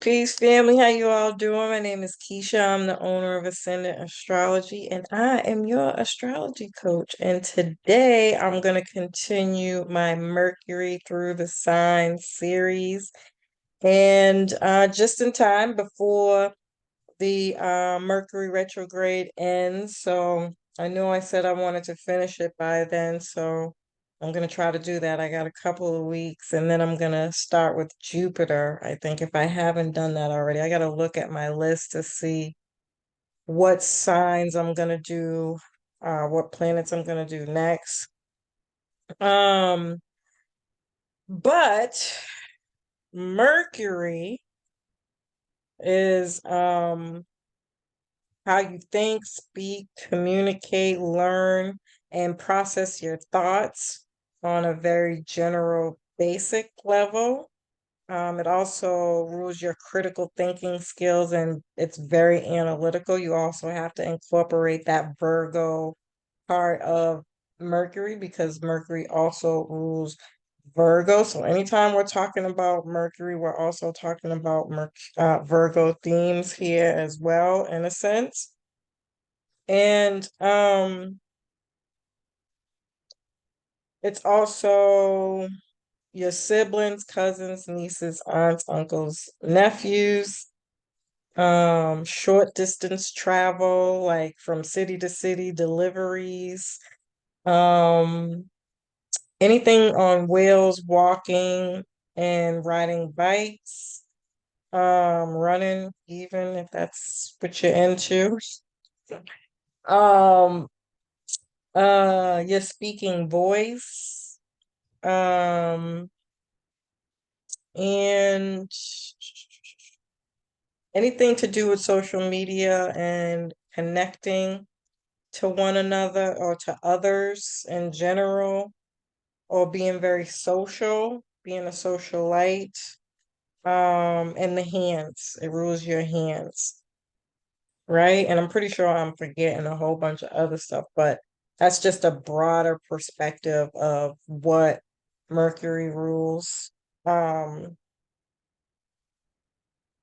Peace, family. How you all doing? My name is Keisha. I'm the owner of Ascendant Astrology, and I am your astrology coach. And today I'm going to continue my Mercury through the signs series. And just in time before the Mercury retrograde ends. So I know I said I wanted to finish it by then. So I'm going to try to do that. I got a couple of weeks and then I'm going to start with Jupiter. I think if I haven't done that already, I got to look at my list to see what signs I'm going to do, what planets I'm going to do next. Um, but Mercury is how you think, speak, communicate, learn, and process your thoughts on a very general, basic level. It also rules your critical thinking skills and it's very analytical. You also have to incorporate that Virgo part of Mercury because Mercury also rules Virgo. So anytime we're talking about Mercury, we're also talking about Virgo themes here as well, in a sense. And it's also your siblings, cousins, nieces, aunts, uncles, nephews, short distance travel, like from city to city deliveries, um, anything on wheels, walking and riding bikes, running, even if that's what you're into. Um, your speaking voice, and anything to do with social media and connecting to one another or to others in general, or being very social, being a socialite, and the hands, it rules your hands, right? And I'm pretty sure I'm forgetting a whole bunch of other stuff, but that's just a broader perspective of what Mercury rules. Um,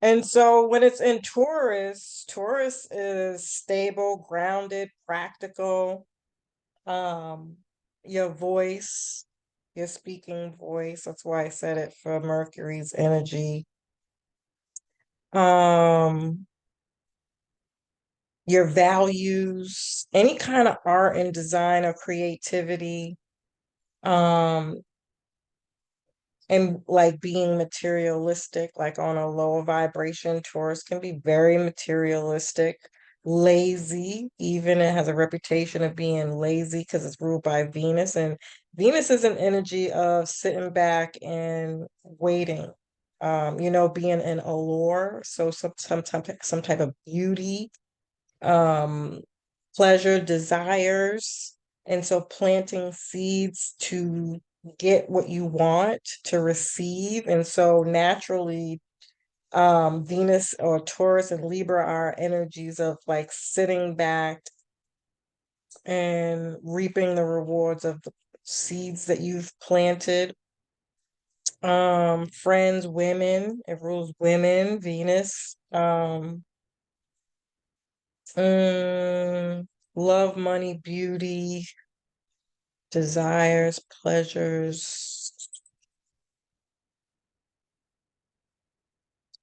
and so when it's in Taurus, Taurus is stable, grounded, practical. Um, your voice, your speaking voice, that's why I said it for Mercury's energy. Um, your values, any kind of art and design or creativity, um, and like being materialistic, like on a lower vibration. Taurus can be very materialistic, lazy, even it has a reputation of being lazy because it's ruled by Venus. And Venus is an energy of sitting back and waiting, being an allure. So some type of beauty, um, pleasure, desires. And so planting seeds to get what you want to receive. And so naturally, Venus or Taurus and Libra are energies of like sitting back and reaping the rewards of the seeds that you've planted. Friends, women, it rules women, Venus. Mm, love, money, beauty, desires, pleasures,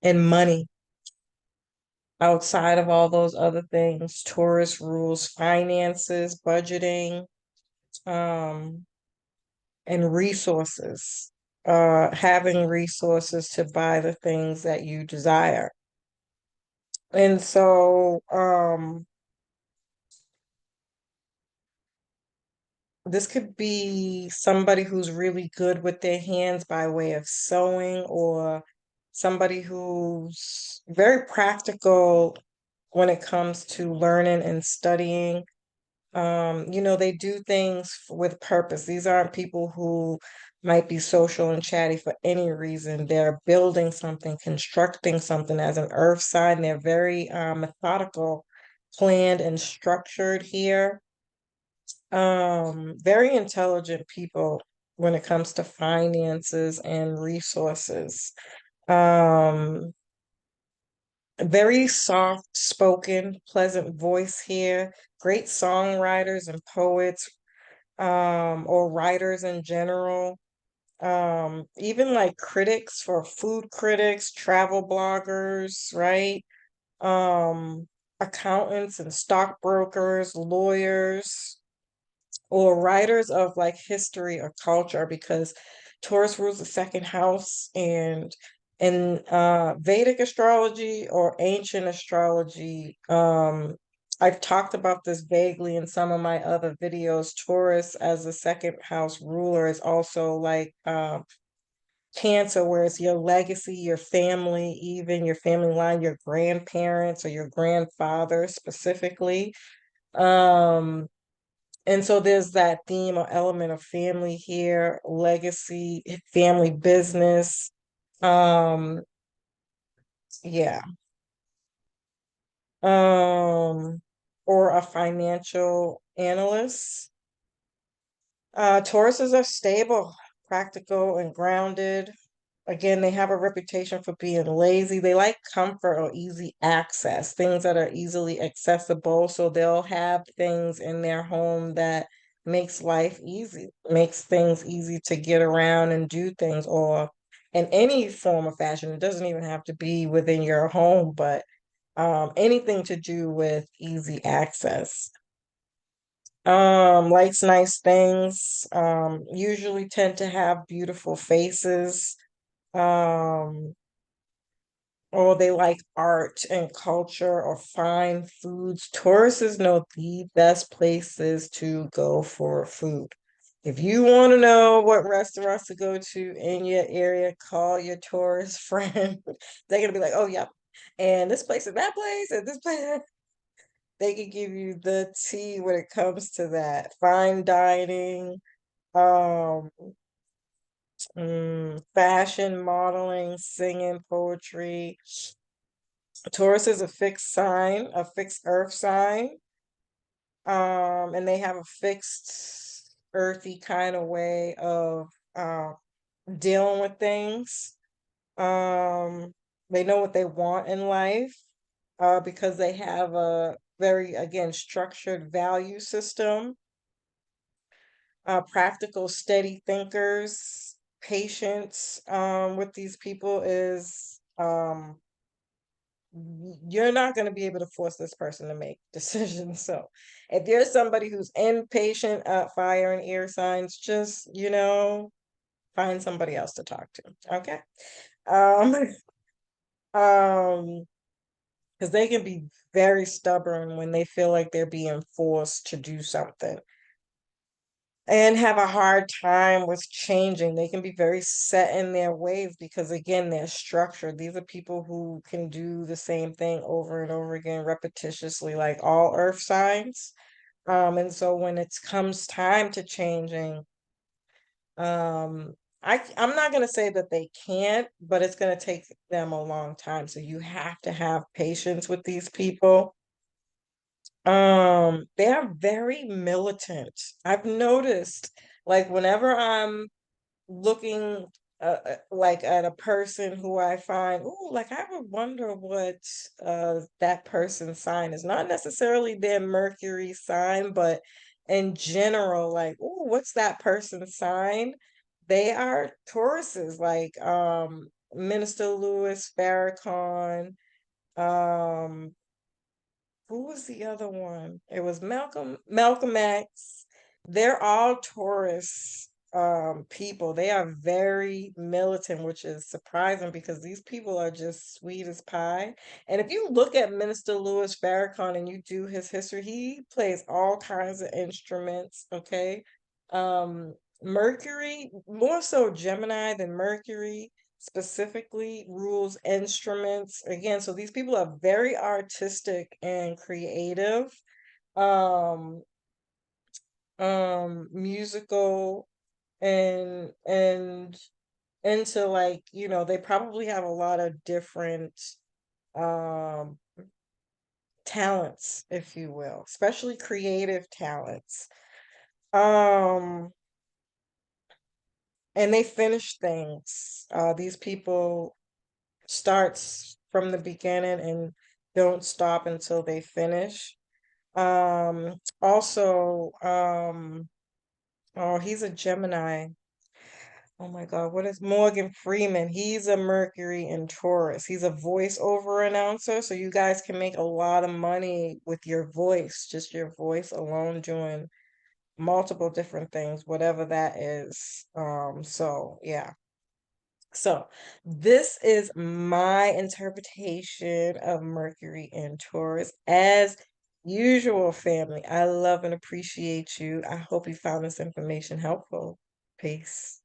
and money. Outside of all those other things, Taurus rules finances, budgeting, um, and resources, having resources to buy the things that you desire. And so, this could be somebody who's really good with their hands by way of sewing, or somebody who's very practical when it comes to learning and studying. They do things with purpose. These aren't people who might be social and chatty for any reason. They're building something, constructing something. As an earth sign, they're very methodical, planned, and structured here. Very intelligent people when it comes to finances and resources. Um, Very soft spoken, pleasant voice here, great songwriters and poets, or writers in general. Even like critics for food critics, travel bloggers, right? Um, Accountants and stockbrokers, lawyers, or writers of like history or culture, because Taurus rules the second house, and in Vedic astrology or ancient astrology, I've talked about this vaguely in some of my other videos. Taurus as the second house ruler is also like Cancer, where it's your legacy, your family, even your family line, your grandparents or your grandfather specifically. Um, and so there's that theme or element of family here, legacy, family business. Um, yeah. Or a financial analyst. Tauruses are stable, practical, and grounded. Again, they have a reputation for being lazy. They like comfort or easy access, things that are easily accessible. So they'll have things in their home that makes life easy, makes things easy to get around and do things, or in any form of fashion. It doesn't even have to be within your home, but anything to do with easy access. Likes nice things, usually tend to have beautiful faces. Um, or they like art and culture or fine foods. Tourists know the best places to go for food. If you want to know what restaurants to go to in your area, call your tourist friend. They're gonna be like, "Oh, yep, and this place and that place and this place." They can give you the tea when it comes to that. Fine dining, um, fashion, modeling, singing, poetry. Taurus is a fixed sign, a fixed earth sign. And they have a fixed earthy kind of way of dealing with things. Um, they know what they want in life, because they have a very, again, structured value system. Practical, steady thinkers. Patience with these people is, you're not going to be able to force this person to make decisions. So if you're somebody who's impatient, fire and air signs, just, find somebody else to talk to. Okay. Um, um, because they can be very stubborn when they feel like they're being forced to do something, and have a hard time with changing. They can be very set in their ways because, again, they're structured. These are people who can do the same thing over and over again repetitiously, like all earth signs. And so when it comes time to changing, um, I'm not going to say that they can't, but it's going to take them a long time. So you have to have patience with these people. They are very militant. I've noticed, like, whenever I'm looking like at a person who I find, oh, like I would wonder what that person's sign is. Not necessarily their Mercury sign, but in general, like, oh, what's that person's sign? They are Tauruses, like Minister Louis Farrakhan, um who was the other one? It was Malcolm X. They're all Taurus people. They are very militant, which is surprising because these people are just sweet as pie. And if you look at Minister Louis Farrakhan and you do his history, he plays all kinds of instruments, okay? Mercury, more so Gemini than Mercury specifically, rules instruments. Again, so these people are very artistic and creative, um, musical, and into, like, they probably have a lot of different um talents, if you will, especially creative talents. Um, and they finish things. These people starts from the beginning and don't stop until they finish. Also, oh, he's a Gemini. Oh my God, what is Morgan Freeman? He's a Mercury in Taurus. He's a voiceover announcer, so you guys can make a lot of money with your voice, just your voice alone, doing multiple different things, whatever that is. So yeah. So this is my interpretation of Mercury in Taurus. As usual, family, I love and appreciate you. I hope you found this information helpful. Peace.